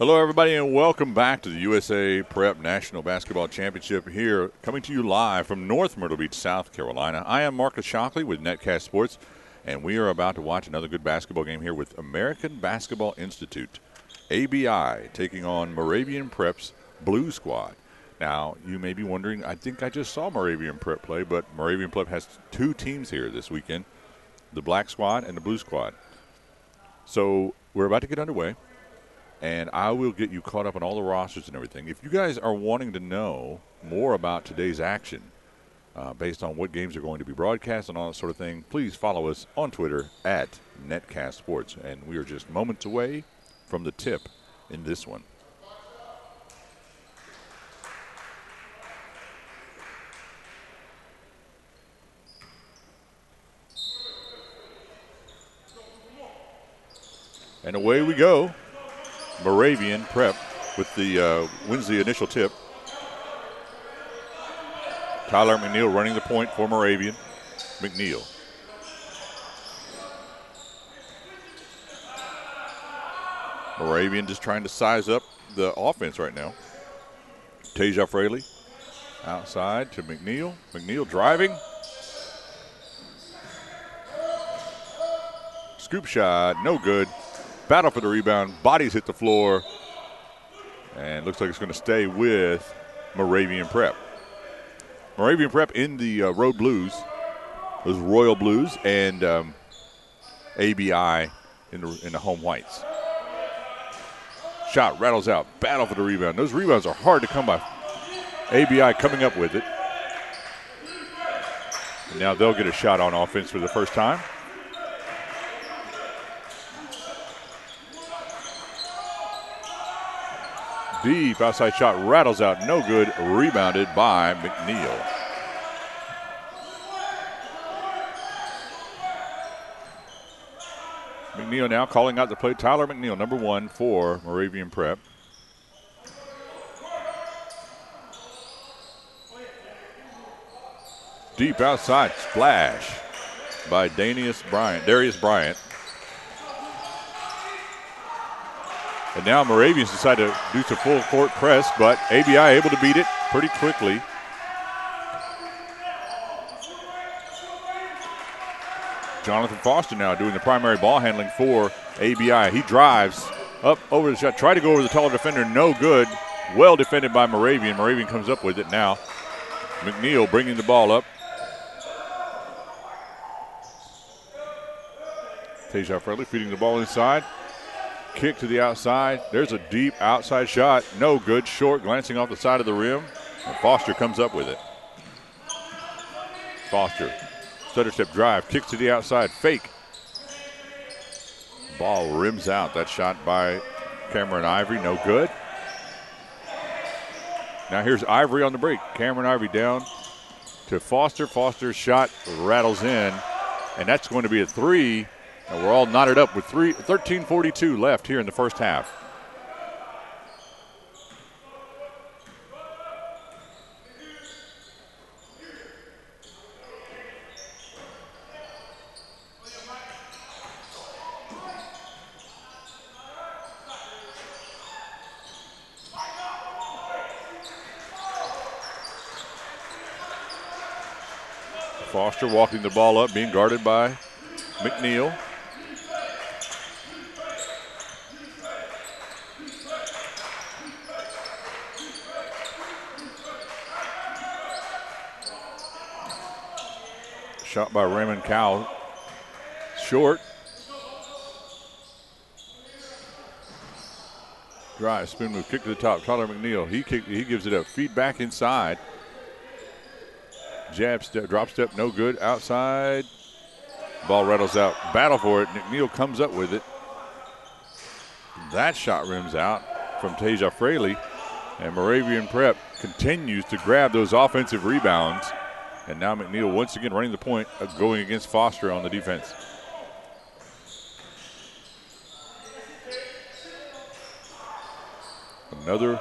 Hello, everybody, and welcome back to the USA Prep National Basketball Championship here, coming to you live from North Myrtle Beach, South Carolina. I am Marcus Shockley with Netcast Sports, and we are about to watch another good basketball game here with American Basketball Institute, ABI, taking on Moravian Prep's Blue Squad. Now, you may be wondering, I think I just saw Moravian Prep play, but Moravian Prep has two teams here this weekend, the Black Squad and the Blue Squad. So we're about to get underway. And I will get you caught up on all the rosters and everything. If you guys are wanting to know more about today's action, based on what games are going to be broadcast and all that sort of thing, please follow us on Twitter at Netcast Sports. And we are just moments away from the tip in this one. And away we go. Moravian Prep with the wins the initial tip. Tyler McNeil running the point for Moravian. McNeil. Moravian just trying to size up the offense right now. Tasia Fraley outside to McNeil. McNeil driving. Scoop shot, no good. Battle for the rebound. Bodies hit the floor. And looks like it's going to stay with Moravian Prep. Moravian Prep in the Road Blues. Those Royal Blues. And ABI in the home whites. Shot rattles out. Battle for the rebound. Those rebounds are hard to come by. ABI coming up with it. And now they'll get a shot on offense for the first time. Deep outside shot rattles out, no good, rebounded by McNeil. McNeil now calling out the play. Tyler McNeil, number 1 for Moravian Prep. Deep outside, splash by Darius Bryant. And now Moravians decide to do some full court press, but ABI able to beat it pretty quickly. Jonathan Foster now doing the primary ball handling for ABI. He drives up over the shot, tried to go over the taller defender, no good. Well defended by Moravian. Moravian comes up with it now. McNeil bringing the ball up. Tasia Fraley feeding the ball inside. Kick to the outside. There's a deep outside shot. No good. Short, glancing off the side of the rim. And Foster comes up with it. Foster, stutter step drive. Kicks to the outside. Fake. Ball rims out. That shot by Cameron Ivory. No good. Now here's Ivory on the break. Cameron Ivory down to Foster. Foster's shot rattles in. And that's going to be a three. And we're all knotted up with 13:42 left here in the first half. Foster walking the ball up, being guarded by McNeil. Shot by Raymond Cowell. Short. Drive, spin move, kick to the top. Tyler McNeil, he gives it up. Feed back inside. Jab step, drop step, no good. Outside. Ball rattles out. Battle for it. McNeil comes up with it. That shot rims out from Tasia Fraley. And Moravian Prep continues to grab those offensive rebounds. And now McNeil once again running the point, going against Foster on the defense. Another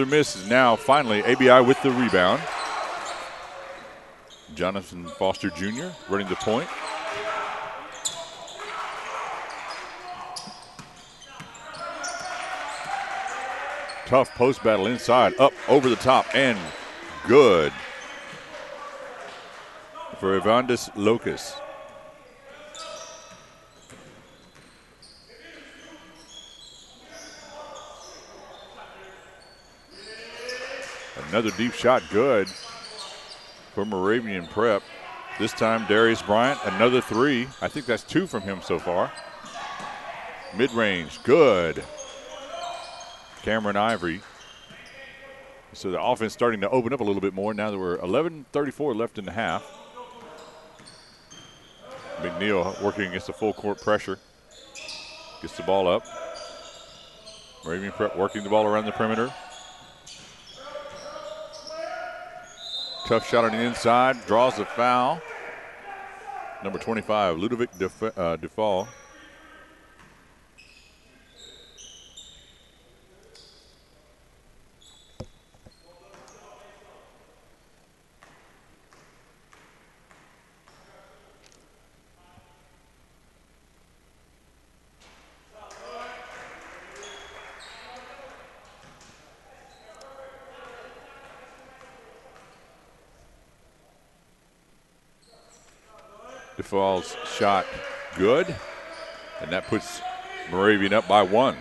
miss is now finally ABI with the rebound. Jonathan Foster Jr. running the point. tough post battle inside, up over the top, and good for Evandis Locus. Another deep shot, good for Moravian Prep. This time Darius Bryant, another three. I think that's two from him so far. Mid-range, good. Cameron Ivory. So the offense starting to open up a little bit more now that we're 11:34 left in the half. McNeil working against the full court pressure. Gets the ball up. Moravian Prep working the ball around the perimeter. Tough shot on the inside, draws the foul. Number 25, Ludovic Defal. Defal's shot good, and that puts Moravian up by one.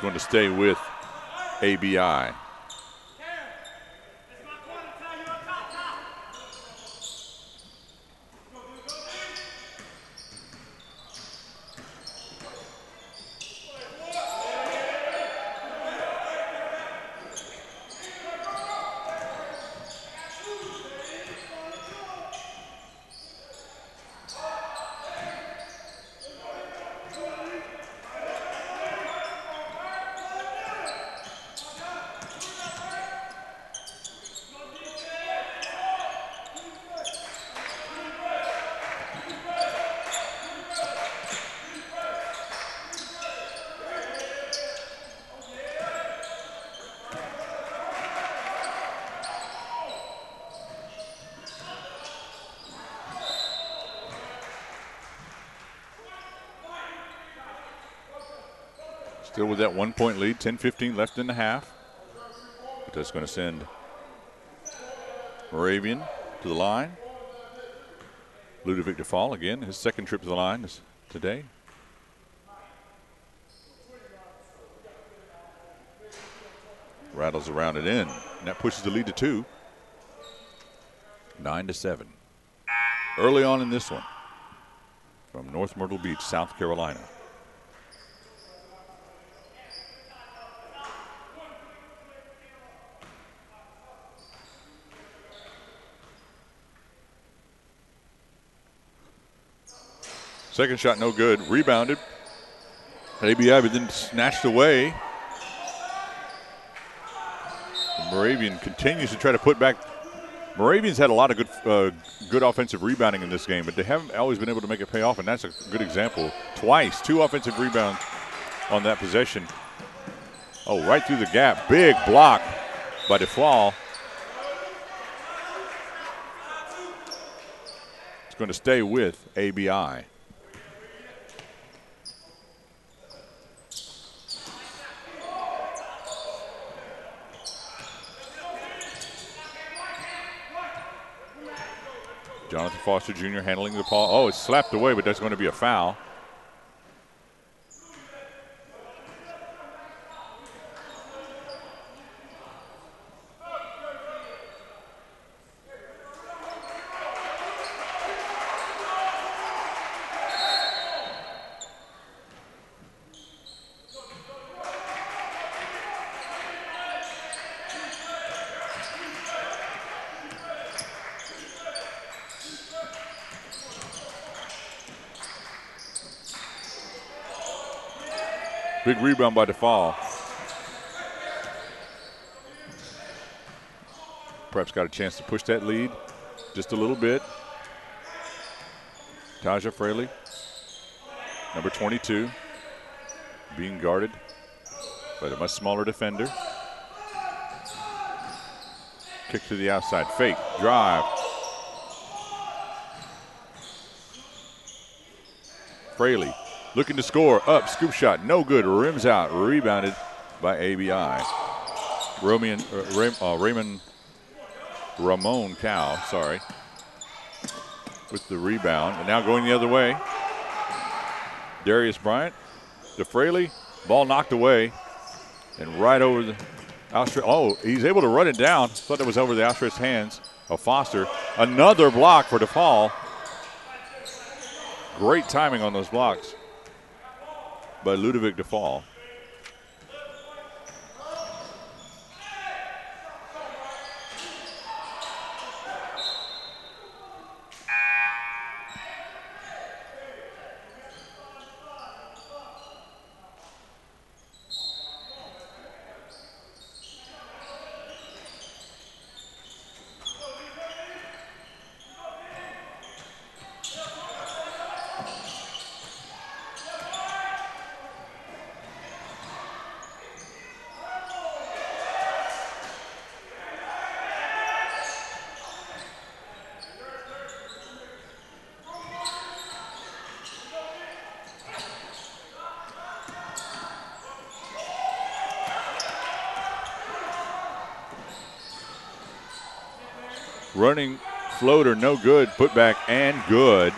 Going to stay with ABI. Still with that 1 point lead, 10-15 left in the half. But that's going to send Moravian to the line. Ludovic Defal again, his second trip to the line is today. Rattles around it in, and that pushes the lead to 2. 9-7. Early on in this one from North Myrtle Beach, South Carolina. Second shot no good, rebounded. ABI but then snatched away. Moravian continues to try to put back. Moravian's had a lot of good offensive rebounding in this game, but they haven't always been able to make it pay off, and that's a good example. Twice, 2 offensive rebounds on that possession. Oh, right through the gap. Big block by Defal. It's going to stay with ABI. Jonathan Foster Jr. handling the ball. Oh, it's slapped away, but that's going to be a foul. Big rebound by Defal. Prep's got a chance to push that lead just a little bit. Taja Fraley, number 22, being guarded by the much smaller defender. Kick to the outside, fake, drive. Fraley looking to score, up, scoop shot, no good, rims out, rebounded by ABI. Ramon Cow, sorry, with the rebound. And now going the other way, Darius Bryant to Fraley, ball knocked away and right over the outstretched. Oh, he's able to run it down. Thought it was over the outstretched hands of Foster. Another block for DeFall. Great timing on those blocks by Ludovic DeFall. Running floater, no good. Put back and good.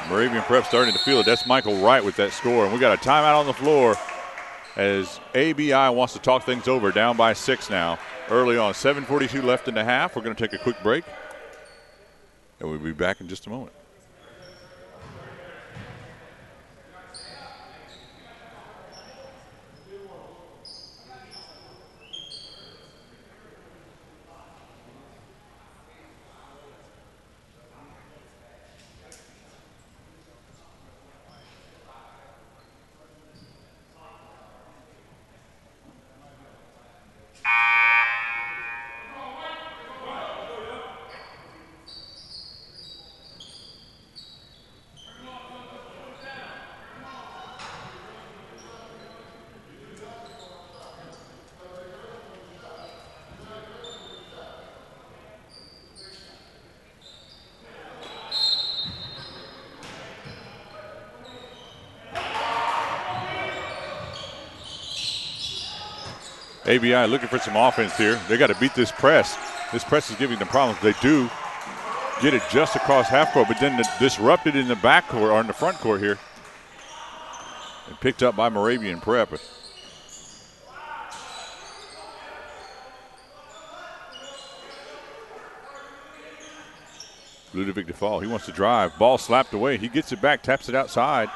Moravian Prep starting to feel it. That's Michael Wright with that score. And we got a timeout on the floor as ABI wants to talk things over. Down by 6 now. Early on, 7:42 left in the half. We're going to take a quick break. And we'll be back in just a moment. ABI looking for some offense here. They got to beat this press. This press is giving them problems. They do get it just across half court, but then disrupted in the back court or in the front court here. And picked up by Moravian Prep. Ludovic DeFall, he wants to drive. Ball slapped away. He gets it back, taps it outside.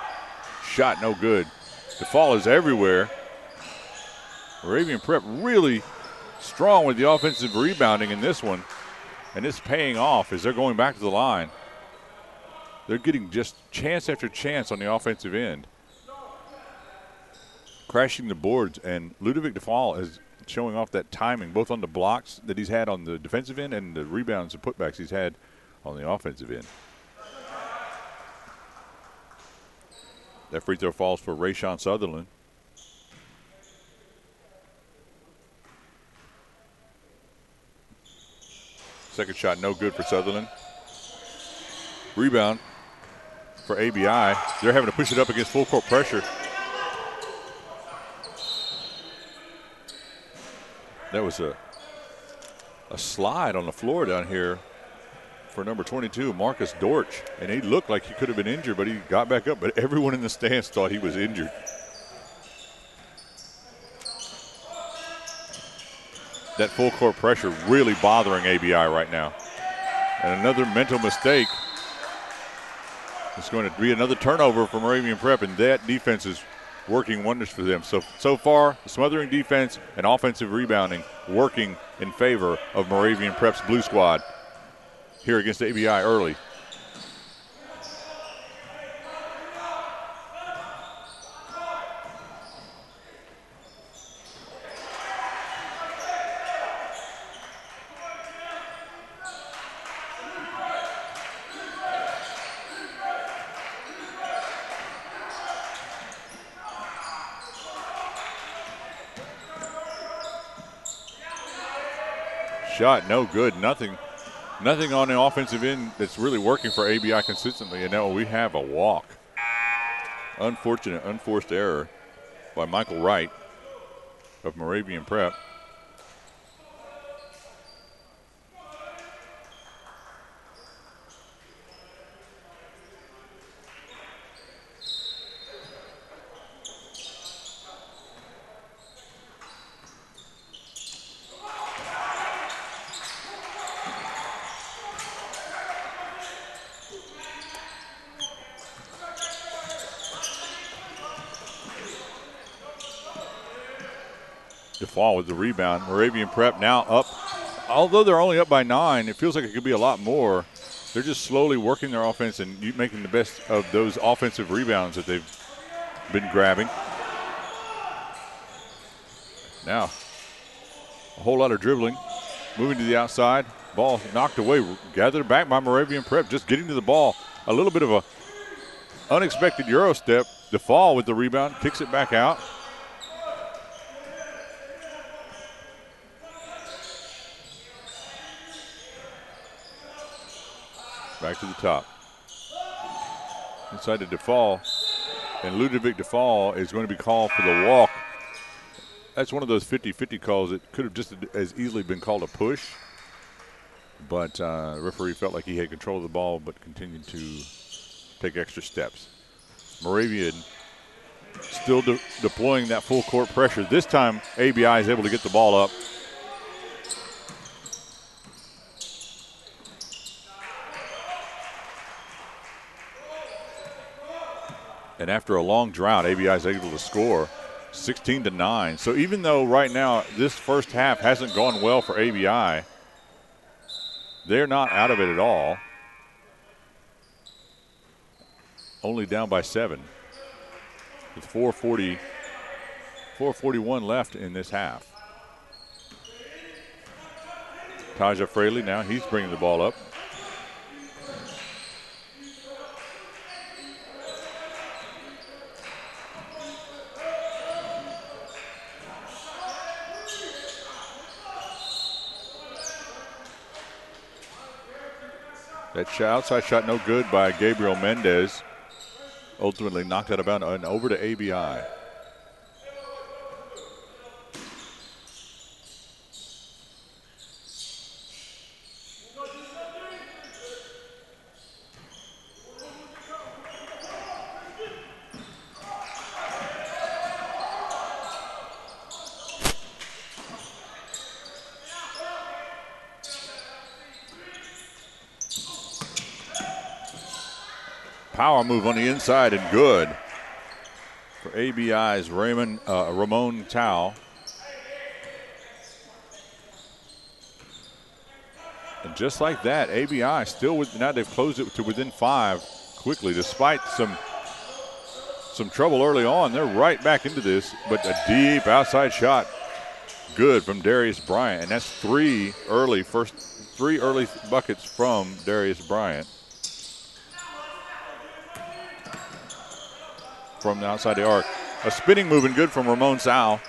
Shot no good. DeFall is everywhere. Moravian Prep really strong with the offensive rebounding in this one. And it's paying off as they're going back to the line. They're getting just chance after chance on the offensive end. Crashing the boards, and Ludovic DeFall is showing off that timing, both on the blocks that he's had on the defensive end and the rebounds and putbacks he's had on the offensive end. That free throw falls for Rayshawn Sutherland. Second shot no good for Sutherland. Rebound for ABI. They're having to push it up against full court pressure. That was a slide on the floor down here for number 22, Marcus Dortch. And he looked like he could have been injured, but he got back up. But everyone in the stands thought he was injured. That full court pressure really bothering ABI right now. And another mental mistake. It's going to be another turnover for Moravian Prep, and that defense is working wonders for them. So far, smothering defense and offensive rebounding working in favor of Moravian Prep's blue squad here against ABI early. Shot no good. Nothing on the offensive end that's really working for ABI consistently. And now we have a walk. Unfortunate, unforced error by Michael Wright of Moravian Prep. DeFall with the rebound. Moravian Prep now up. Although they're only up by 9, it feels like it could be a lot more. They're just slowly working their offense and making the best of those offensive rebounds that they've been grabbing. Now, a whole lot of dribbling. Moving to the outside. Ball knocked away. Gathered back by Moravian Prep. Just getting to the ball. A little bit of a unexpected Euro step. DeFall with the rebound. Kicks it back out. Back to the top. Inside to DeFall. And Ludovic DeFall is going to be called for the walk. That's one of those 50-50 calls that could have just as easily been called a push. But the referee felt like he had control of the ball but continued to take extra steps. Moravian still deploying that full court pressure. This time ABI is able to get the ball up. And after a long drought, ABI is able to score 16-9. So even though right now this first half hasn't gone well for ABI, they're not out of it at all. Only down by 7 with 4:41 left in this half. Taja Fraley now, he's bringing the ball up. That outside shot no good by Gabriel Mendez. Ultimately knocked out of bounds and over to ABI. Power move on the inside and good for ABI's Ramon Tao. And just like that, ABI still with, now they've closed it to within 5 quickly, despite some trouble early on. They're right back into this, but a deep outside shot, good from Darius Bryant, and that's 3 early buckets from Darius Bryant. From the outside the arc. A spinning move and good from Ramon Sao.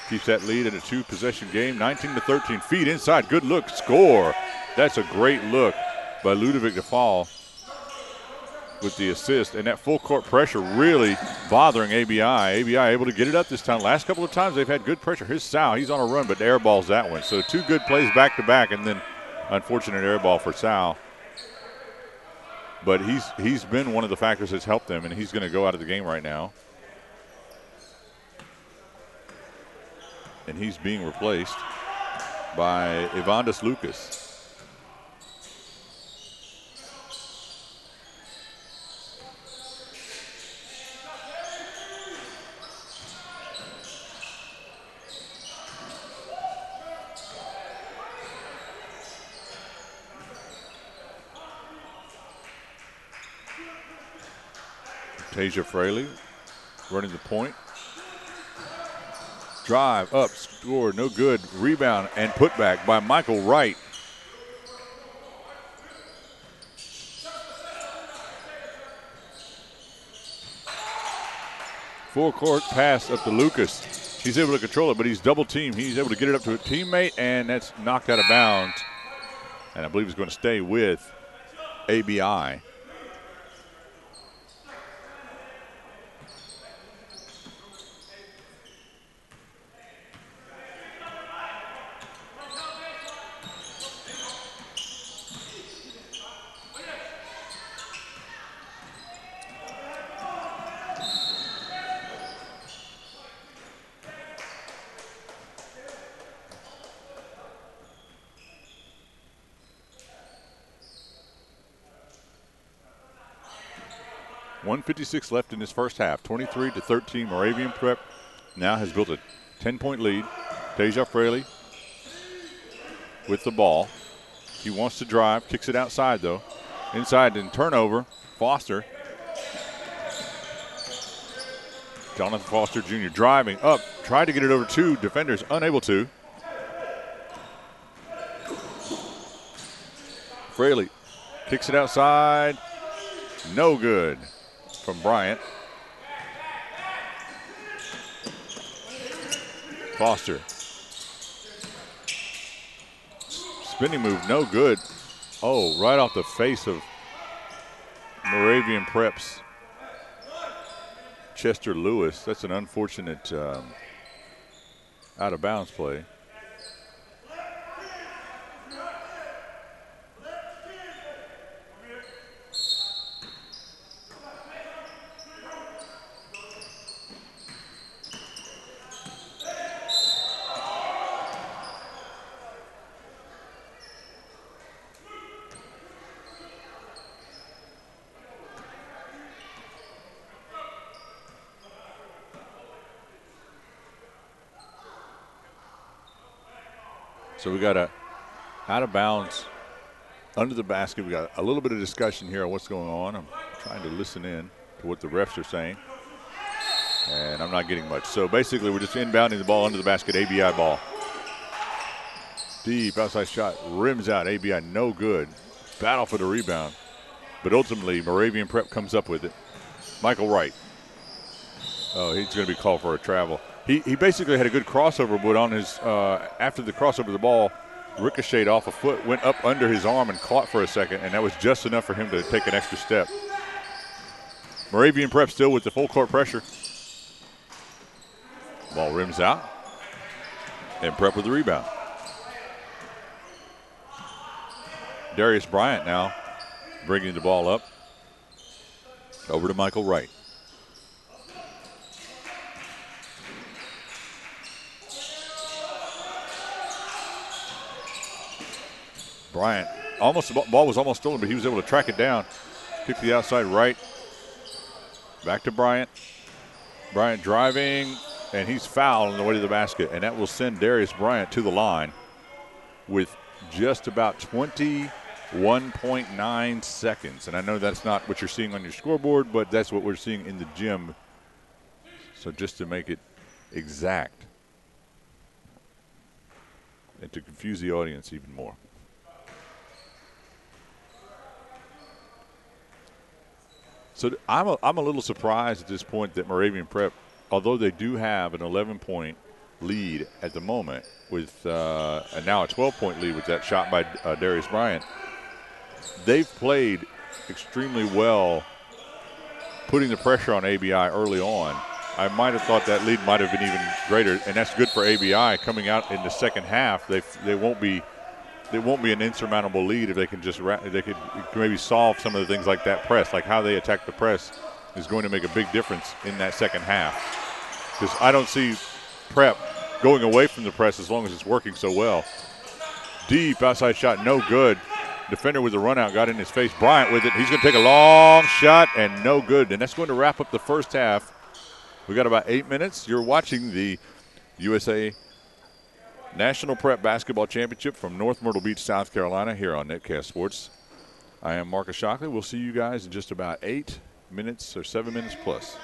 Keeps that lead in a 2-possession game. 19-13. Feed inside. Good look. Score. That's a great look by Ludovic DeFall with the assist. And that full court pressure really bothering ABI. ABI able to get it up this time. Last couple of times they've had good pressure. Here's Sao. He's on a run, but air balls that one. So 2 good plays back to back, and then unfortunate air ball for Sao. But he's been one of the factors that's helped them, and he's going to go out of the game right now. And he's being replaced by Evandas Lucas. Tasia Fraley running the point. Drive up, score, no good. Rebound and putback by Michael Wright. Full court pass up to Lucas. He's able to control it, but he's double teamed. He's able to get it up to a teammate, and that's knocked out of bounds. And I believe he's going to stay with ABI. .156 left in this first half. 23-13. Moravian Prep now has built a 10-point lead. Deja Fraley with the ball. He wants to drive. Kicks it outside, though. Inside and turnover. Foster. Jonathan Foster Jr. driving up. Tried to get it over two defenders. Unable to. Fraley kicks it outside. No good from Bryant. Foster. Spinning move, no good. Oh, right off the face of Moravian Prep's Chester Lewis. That's an unfortunate out of bounds play. So we got a out of bounds under the basket. We got a little bit of discussion here on what's going on. I'm trying to listen in to what the refs are saying, and I'm not getting much. So basically we're just inbounding the ball under the basket, ABI ball. Deep outside shot, rims out, ABI no good. Battle for the rebound, but ultimately Moravian Prep comes up with it. Michael Wright. Oh, he's going to be called for a travel. He basically had a good crossover, but on his after the crossover, the ball ricocheted off a foot, went up under his arm and caught for a second, and that was just enough for him to take an extra step. Moravian Prep still with the full court pressure. Ball rims out, and Prep with the rebound. Darius Bryant now bringing the ball up over to Michael Wright. Bryant, the ball was almost stolen, but he was able to track it down. Kick the outside right. Back to Bryant. Bryant driving, and he's fouled on the way to the basket, and that will send Darius Bryant to the line with just about 21.9 seconds. And I know that's not what you're seeing on your scoreboard, but that's what we're seeing in the gym. So just to make it exact and to confuse the audience even more. So I'm a little surprised at this point that Moravian Prep, although they do have an 11-point lead at the moment with and now a 12-point lead with that shot by Darius Bryant, they've played extremely well putting the pressure on ABI early on. I might have thought that lead might have been even greater, and that's good for ABI coming out in the second half. They won't be an insurmountable lead if they can just they could maybe solve some of the things like that press, like how they attack the press is going to make a big difference in that second half. Because I don't see Prep going away from the press as long as it's working so well. Deep outside shot, no good. Defender with the run out got in his face. Bryant with it. He's going to take a long shot and no good. And that's going to wrap up the first half. We got about 8 minutes. You're watching the USA National Prep Basketball Championship from North Myrtle Beach, South Carolina, here on Netcast Sports. I am Marcus Shockley. We'll see you guys in just about 8 minutes or 7 minutes plus.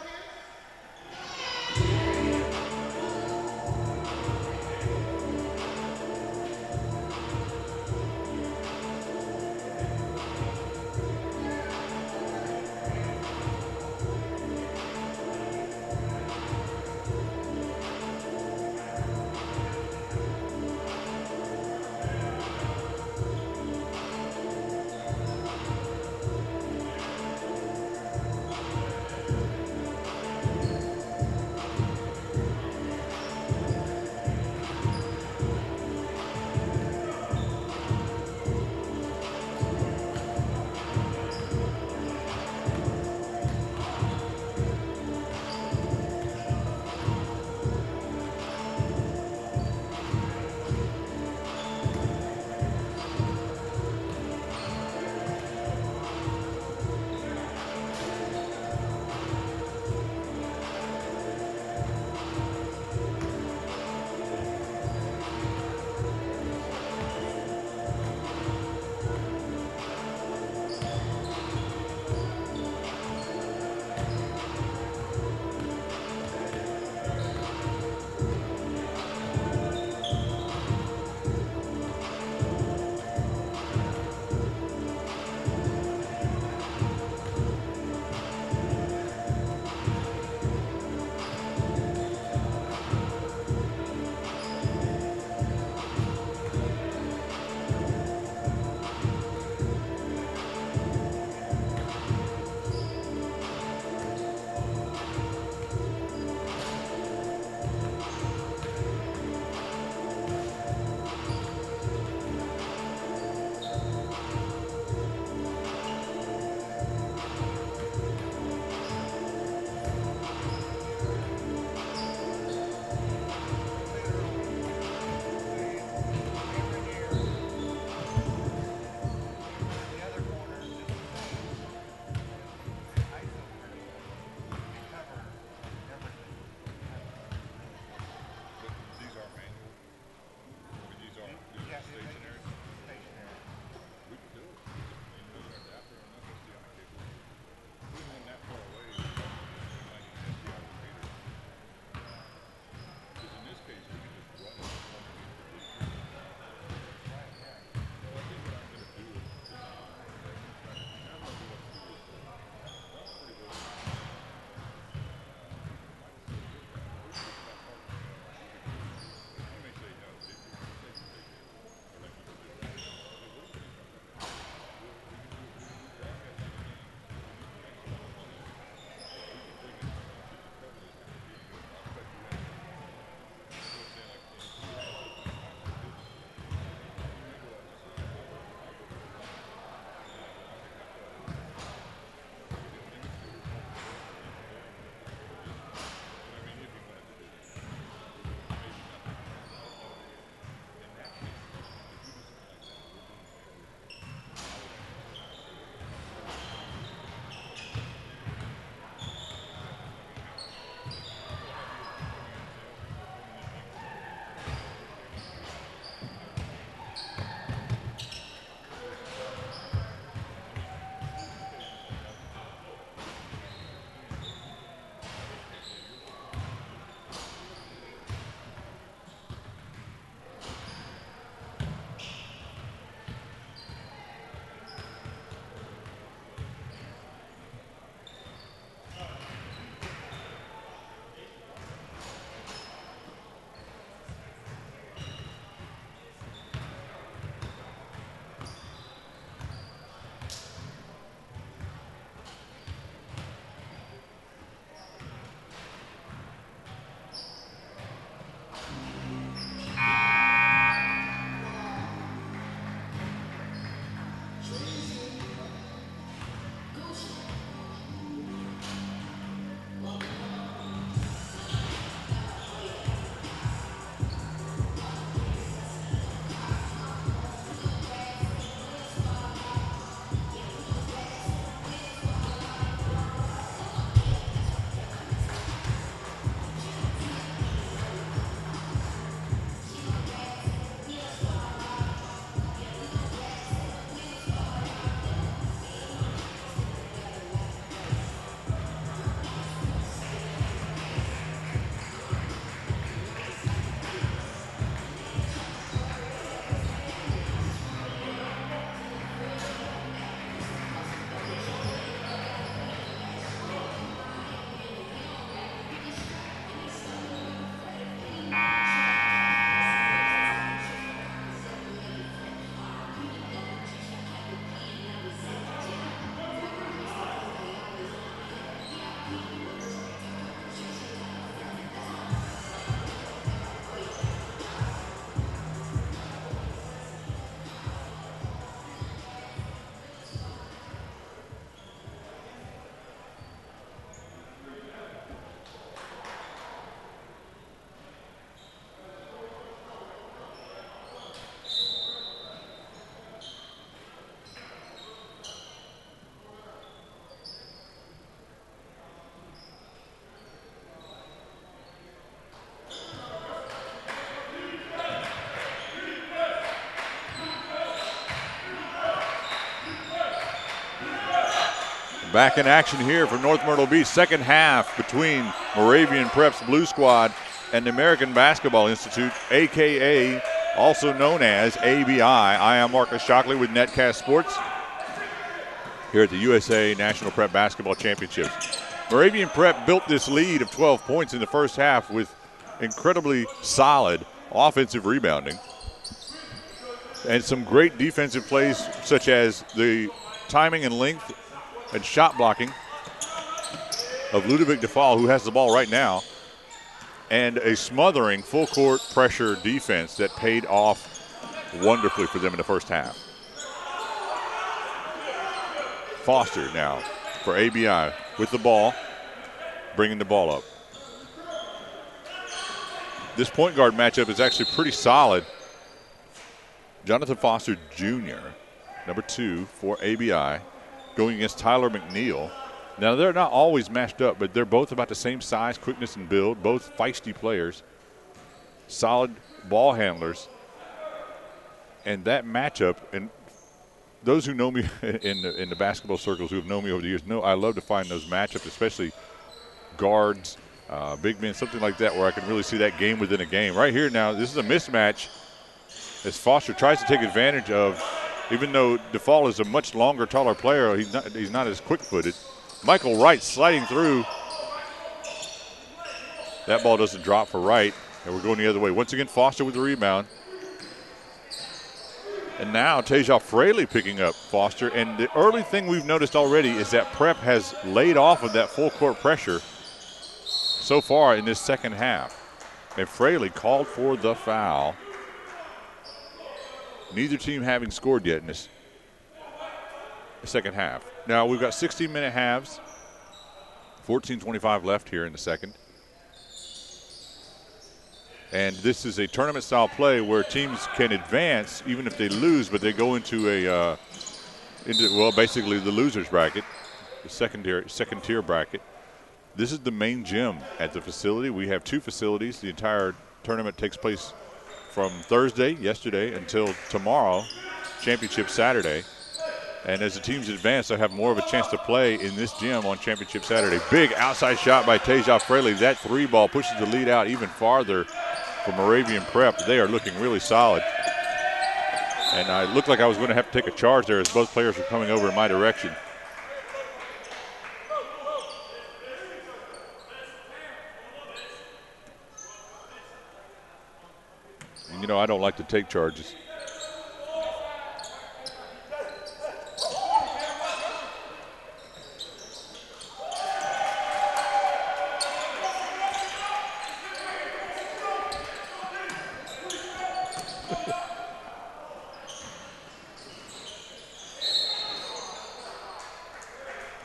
Back in action here for North Myrtle Beach. Second half between Moravian Prep's Blue Squad and the American Basketball Institute, a.k.a. also known as ABI. I am Marcus Shockley with Netcast Sports here at the USA National Prep Basketball Championships. Moravian Prep built this lead of 12 points in the first half with incredibly solid offensive rebounding and some great defensive plays, such as the timing and length and shot blocking of Ludovic DeFall, who has the ball right now, and a smothering full court pressure defense that paid off wonderfully for them in the first half. Foster now for ABI with the ball, bringing the ball up. This point guard matchup is actually pretty solid. Jonathan Foster Jr., number 2 for ABI, going against Tyler McNeil. Now, they're not always matched up, but they're both about the same size, quickness, and build, both feisty players, solid ball handlers. And that matchup, and those who know me in the basketball circles who have known me over the years know I love to find those matchups, especially guards, big men, something like that, where I can really see that game within a game. Right here now, this is a mismatch as Foster tries to take advantage of. Even though DeFall is a much longer, taller player, he's not as quick-footed. Michael Wright sliding through. That ball doesn't drop for Wright, and we're going the other way. Once again, Foster with the rebound. And now Taja Fraley picking up Foster. And the early thing we've noticed already is that Prep has laid off of that full-court pressure so far in this second half. And Fraley called for the foul. Neither team having scored yet in this second half. Now, we've got 16-minute halves, 14:25 left here in the second. And this is a tournament-style play where teams can advance even if they lose, but they go into basically the loser's bracket, the second-tier bracket. This is the main gym at the facility. We have 2 facilities. The entire tournament takes place from yesterday, until tomorrow, Championship Saturday. And as the teams advance, they'll have more of a chance to play in this gym on Championship Saturday. Big outside shot by Taja Fraley. That 3-ball pushes the lead out even farther for Moravian Prep. They are looking really solid. And I looked like I was going to have to take a charge there as both players were coming over in my direction. You know, I don't like to take charges.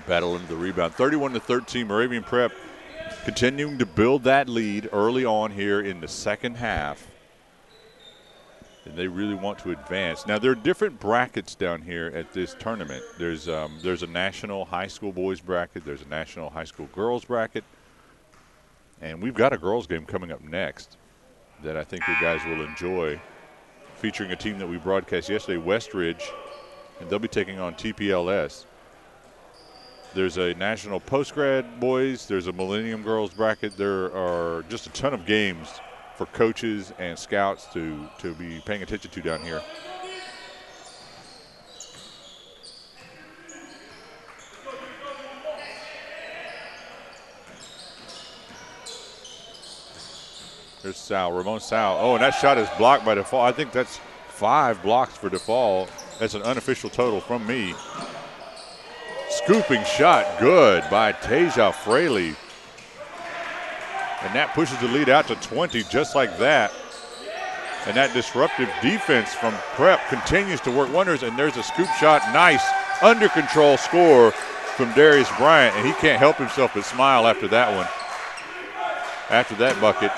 Battle into the rebound. 31-13, Moravian Prep continuing to build that lead early on here in the second half. And they really want to advance. Now, there are different brackets down here at this tournament. There's a national high school boys bracket. There's a national high school girls bracket. And we've got a girls game coming up next that I think you guys will enjoy, featuring a team that we broadcast yesterday, Westridge, and they'll be taking on TPLS. There's a national post-grad boys. There's a Millennium girls bracket. There are just a ton of games for coaches and scouts to be paying attention to down here. There's Sal, Ramon Sal. Oh, and that shot is blocked by DeFall. I think that's 5 blocks for DeFall. That's an unofficial total from me. scooping shot, good by Tasia Fraley. And that pushes the lead out to 20 just like that. And that disruptive defense from Prep continues to work wonders, and there's a scoop shot, nice, under control score from Darius Bryant, and he can't help himself but smile after that one. After that bucket,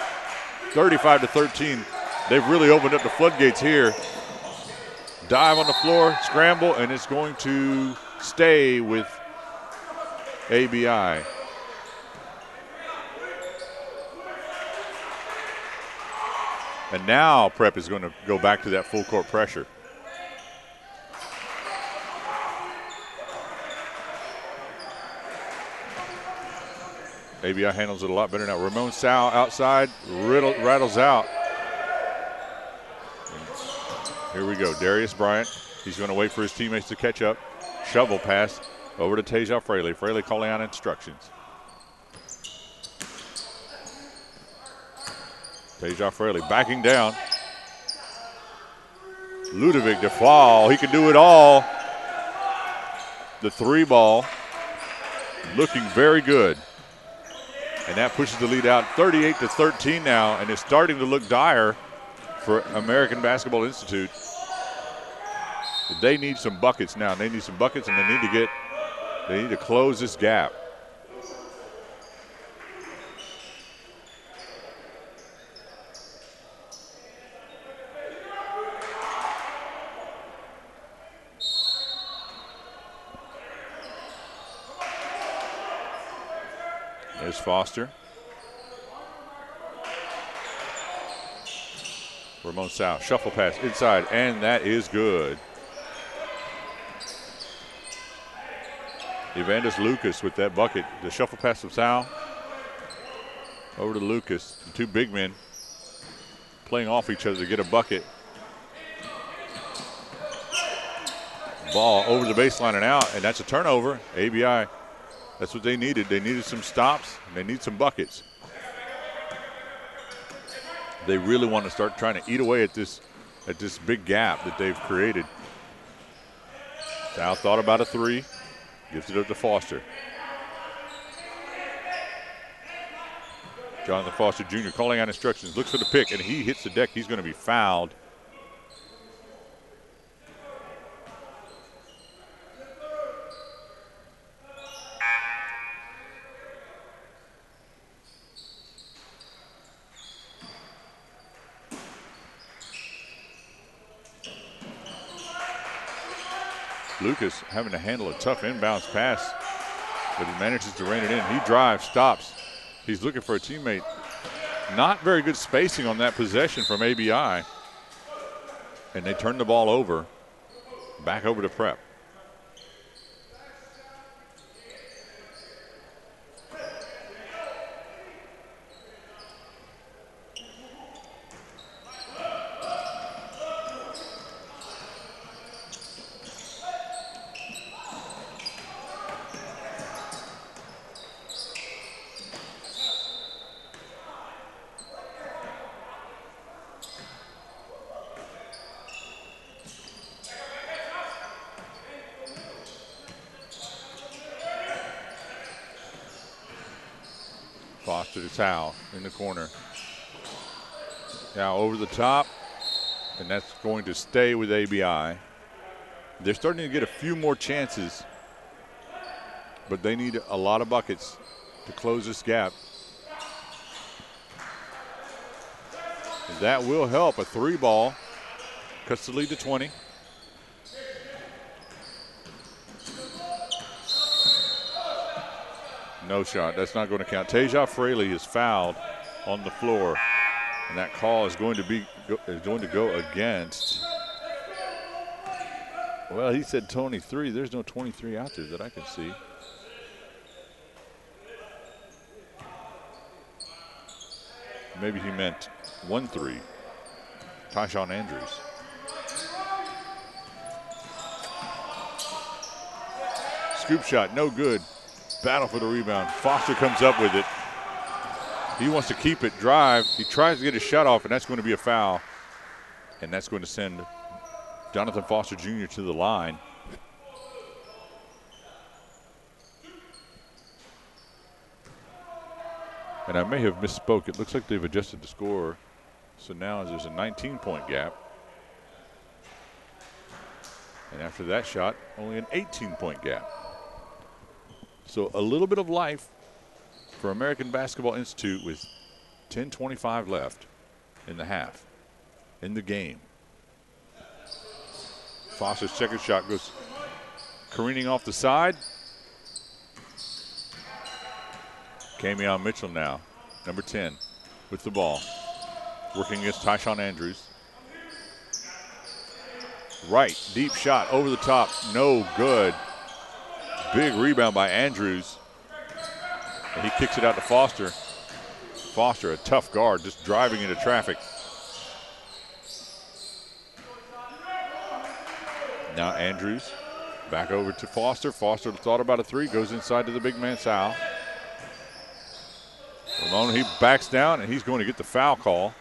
35-13, they've really opened up the floodgates here. Dive on the floor, scramble, and it's going to stay with ABI. And now Prep is going to go back to that full court pressure. ABI handles it a lot better now. Ramon Sal outside, rattles out. And here we go, Darius Bryant. He's going to wait for his teammates to catch up. Shovel pass over to Tasia Fraley. Fraley calling out instructions. Tasia Fraley backing down. Ludovic to fall. He can do it all. The three ball looking very good. And that pushes the lead out 38-13 now, and it's starting to look dire for American Basketball Institute. They need some buckets now. They need some buckets, and they need to close this gap. There's Foster. Ramon Sal, shuffle pass inside, and that is good. Evander Lucas with that bucket. The shuffle pass from Sal over to Lucas. The two big men playing off each other to get a bucket. Ball over the baseline and out, and that's a turnover. ABI. That's what they needed. They needed some stops, and they need some buckets. They really want to start trying to eat away at this big gap that they've created. Sal thought about a three, gives it up to Foster. Jonathan Foster Jr. calling out instructions, looks for the pick, and he hits the deck. He's going to be fouled. Lucas having to handle a tough inbounds pass, but he manages to rein it in. He drives, stops. He's looking for a teammate. Not very good spacing on that possession from ABI. And they turn the ball over, back over to Prep. Foster to Sal in the corner. Now over the top, and that's going to stay with ABI. They're starting to get a few more chances, but they need a lot of buckets to close this gap. And that will help. A three ball cuts the lead to 20. No shot. That's not going to count. Tasia Fraley is fouled on the floor, and that call is going to go against. Well, he said 23. There's no 23 out there that I can see. Maybe he meant 1-3. Tyshawn Andrews. Scoop shot, no good. Battle for the rebound. Foster comes up with it. He wants to keep it, drive. He tries to get his shot off, and that's going to be a foul. And that's going to send Jonathan Foster Jr. to the line. And I may have misspoke. It looks like they've adjusted the score. So now there's a 19-point gap. And after that shot, only an 18-point gap. So a little bit of life for American Basketball Institute with 10:25 left in the half, in the game. Foster's second shot goes careening off the side. Camion Mitchell now, number 10, with the ball. Working against Tyshawn Andrews. Right, deep shot over the top, no good. Big rebound by Andrews. And he kicks it out to Foster. Foster, a tough guard, just driving into traffic. Now Andrews back over to Foster. Foster thought about a three, goes inside to the big man, Sal. Ramon, he backs down, and he's going to get the foul call.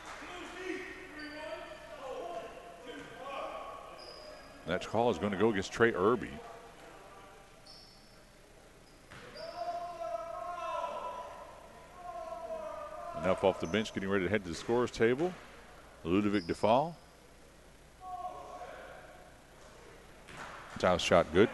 That call is going to go against Trey Irby. And up off the bench, getting ready to head to the scorer's table, Ludovic DeFall. Foul shot good.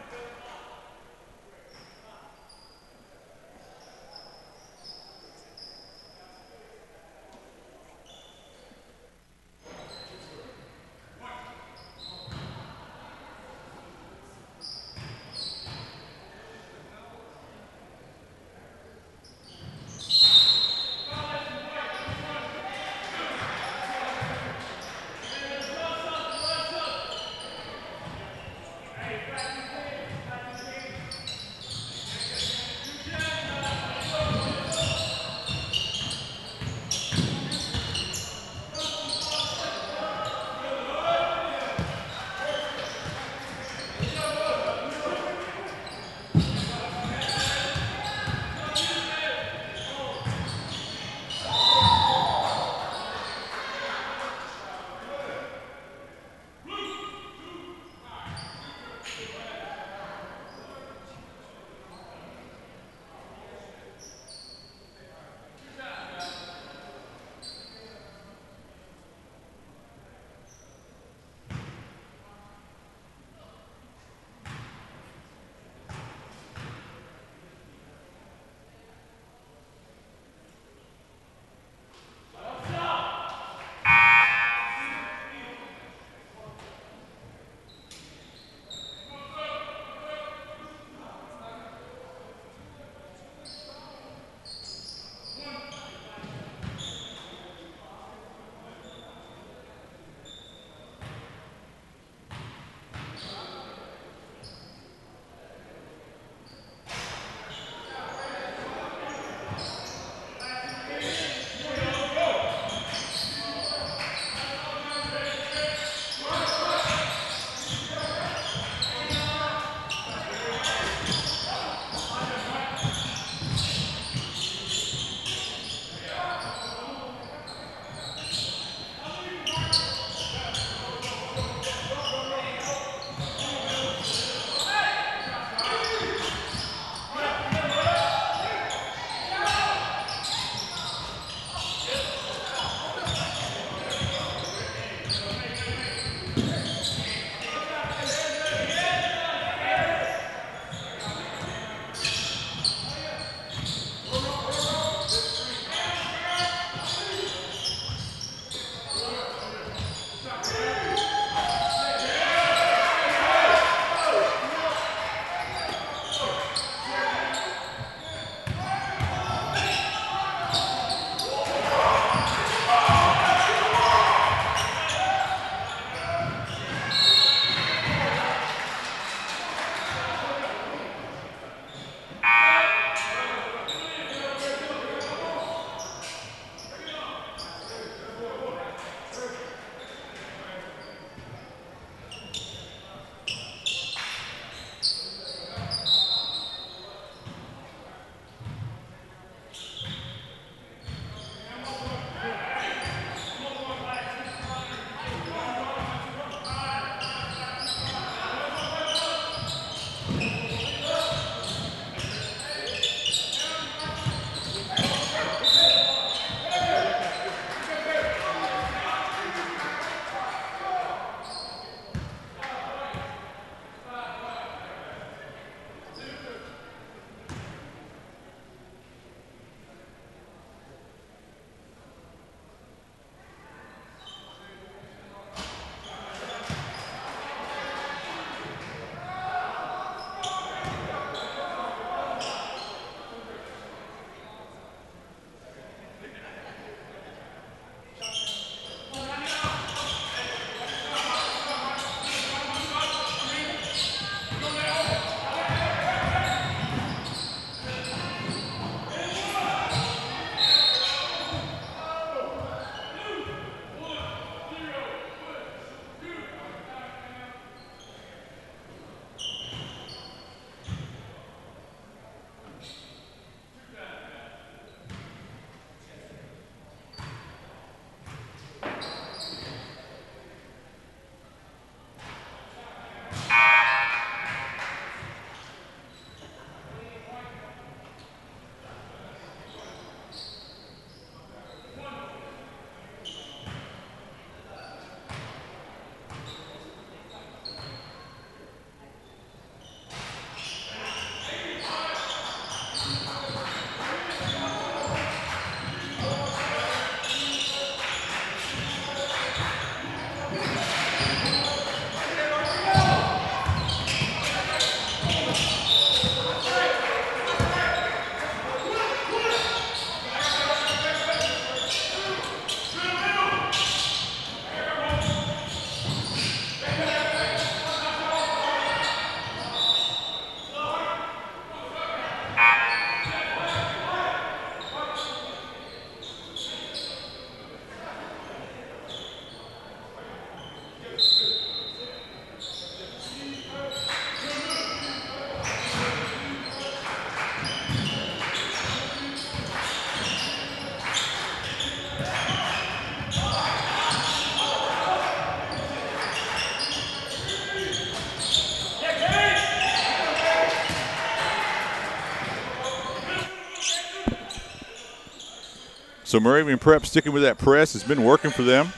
So Moravian Prep sticking with that press. It's been working for them.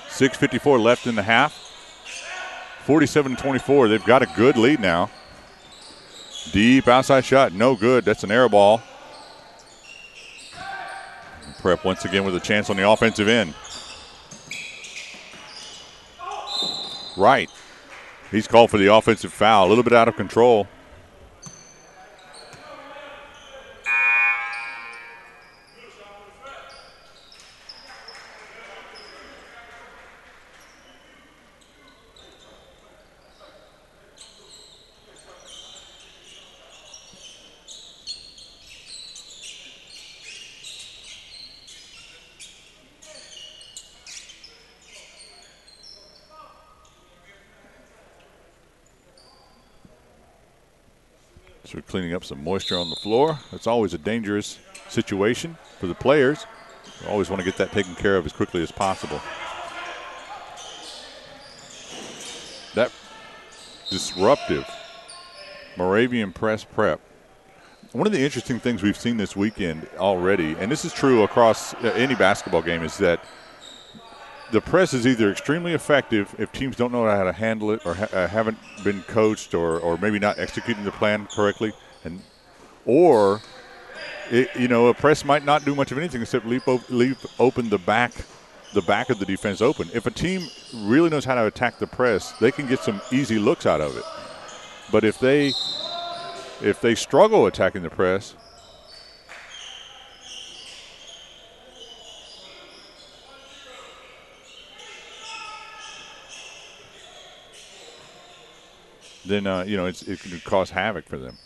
6:54 left in the half. 47-24. They've got a good lead now. Deep outside shot, no good. That's an air ball. Prep once again with a chance on the offensive end. Right. He's called for the offensive foul. A little bit out of control. So we're cleaning up some moisture on the floor. That's always a dangerous situation for the players. You always want to get that taken care of as quickly as possible. That disruptive Moravian press prep. One of the interesting things we've seen this weekend already, and this is true across any basketball game, is that the press is either extremely effective if teams don't know how to handle it or haven't been coached or maybe not executing the plan correctly, or a press might not do much of anything except leave open the back of the defense open. If a team really knows how to attack the press, they can get some easy looks out of it. But if they struggle attacking the press, then it can cause havoc for them.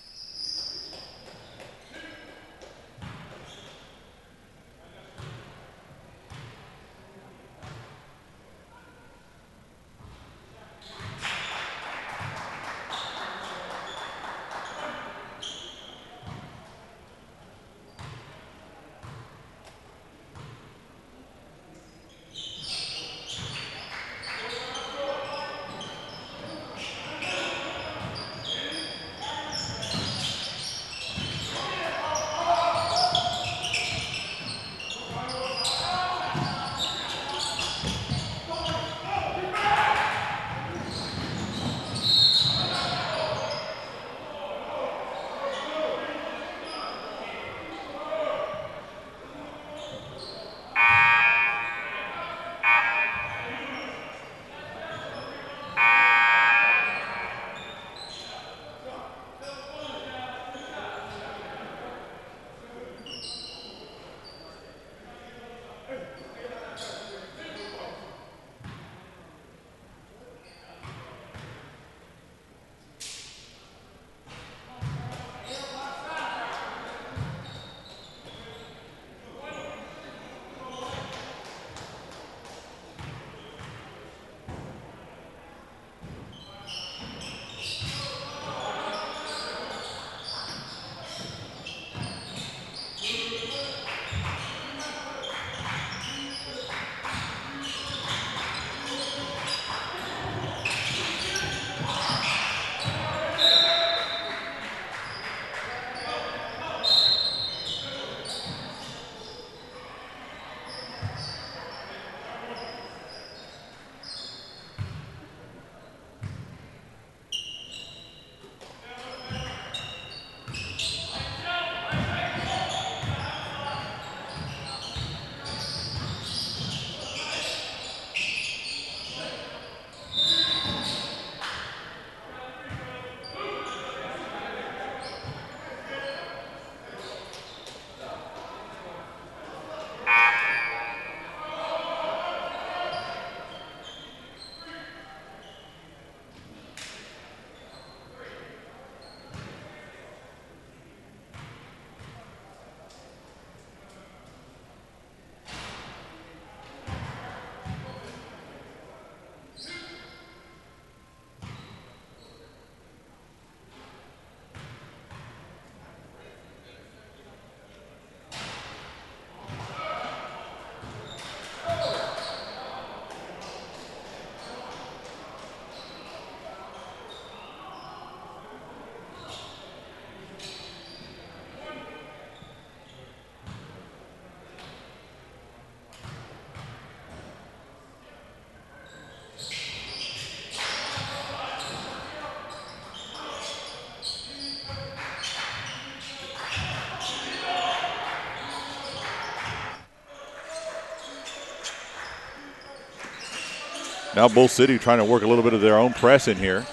Now Bull City trying to work a little bit of their own press in here.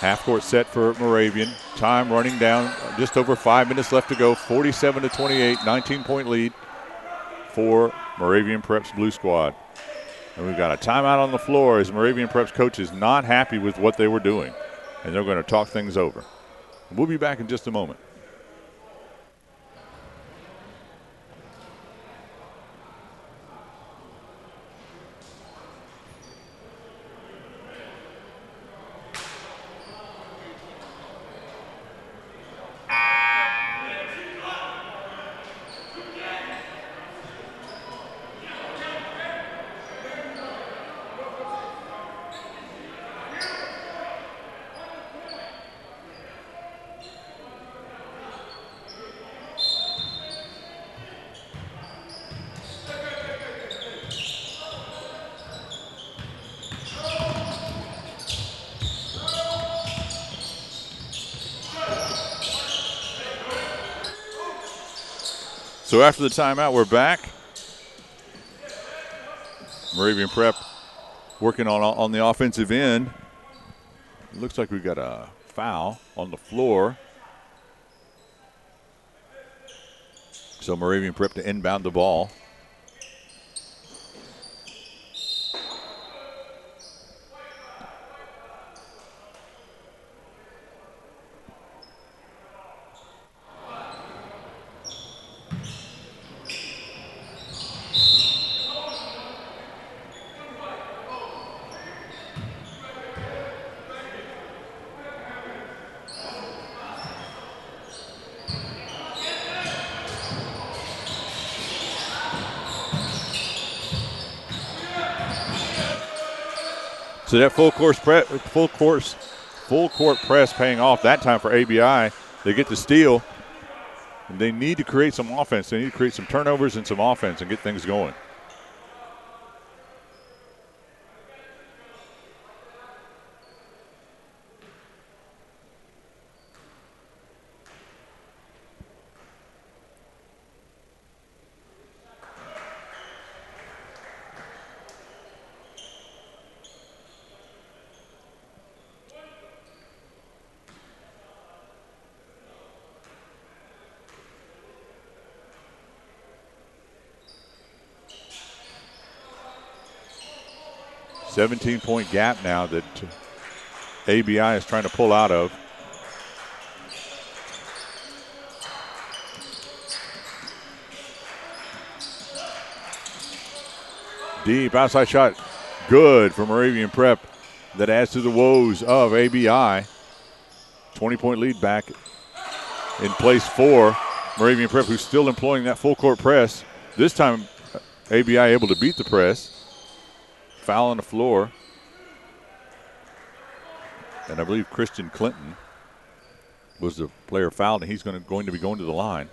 Half court set for Moravian. Time running down, just over 5 minutes left to go. 47-28, 19-point lead for Moravian Prep's Blue Squad. And we've got a timeout on the floor as Moravian Prep's coach is not happy with what they were doing. And they're going to talk things over. We'll be back in just a moment. So after the timeout, we're back. Moravian Prep working on the offensive end. It looks like we've got a foul on the floor. So Moravian Prep to inbound the ball. So that full court press paying off that time for ABI. They get the steal. And they need to create some offense. They need to create some turnovers and some offense and get things going. $17-point gap now that ABI is trying to pull out of. Deep outside shot, good for Moravian Prep. That adds to the woes of ABI. 20-point lead back in place for Moravian Prep, who's still employing that full court press. This time, ABI able to beat the press. Foul on the floor. And I believe Christian Clinton was the player fouled, and he's going to be going to the line.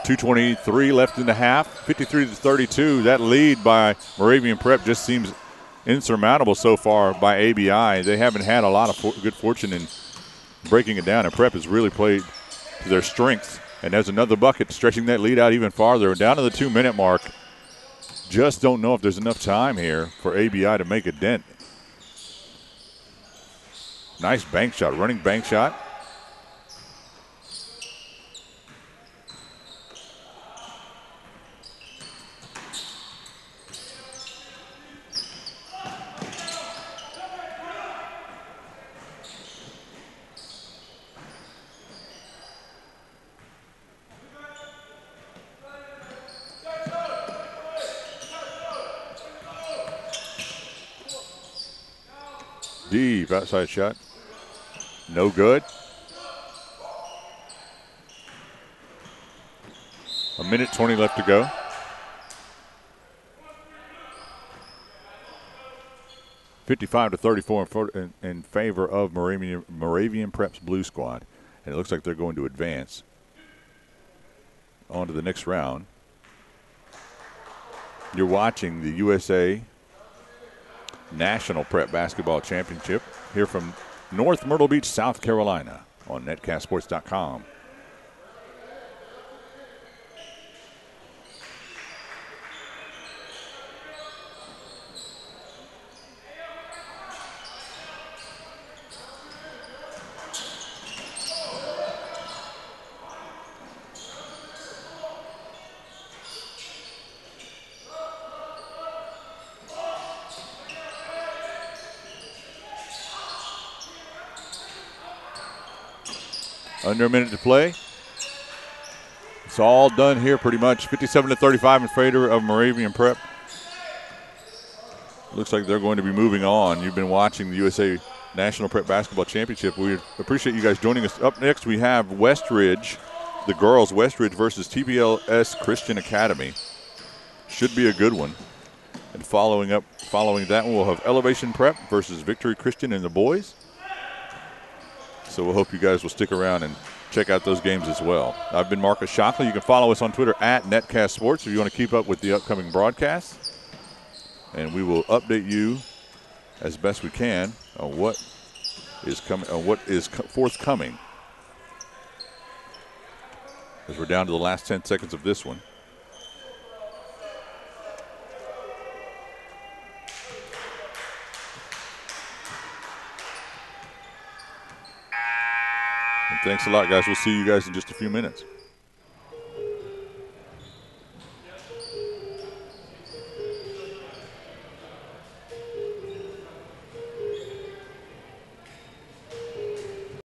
2:23 left in the half, 53-32. That lead by Moravian Prep just seems insurmountable so far by ABI. They haven't had a lot of good fortune in breaking it down, and Prep has really played to their strengths. And there's another bucket stretching that lead out even farther. We're down to the 2-minute mark. Just don't know if there's enough time here for ABI to make a dent. Nice bank shot, running bank shot. Deep outside shot. No good. A minute 20 left to go. (55-34) in favor of Moravian Prep's Blue Squad. And it looks like they're going to advance on to the next round. You're watching the USA National Prep Basketball Championship here from North Myrtle Beach, South Carolina on netcastsports.com. Under a minute to play. It's all done here pretty much. 57-35 in favor of Moravian Prep. Looks like they're going to be moving on. You've been watching the USA National Prep Basketball Championship. We appreciate you guys joining us. Up next, we have Westridge, the girls, Westridge versus TBLS Christian Academy. Should be a good one. And following that one, we'll have Elevation Prep versus Victory Christian and the boys. So we'll hope you guys will stick around and check out those games as well. I've been Marcus Shockley. You can follow us on Twitter at Netcast Sports if you want to keep up with the upcoming broadcasts. And we will update you as best we can on what is coming, on what is forthcoming. As we're down to the last 10 seconds of this one. And thanks a lot, guys. We'll see you guys in just a few minutes.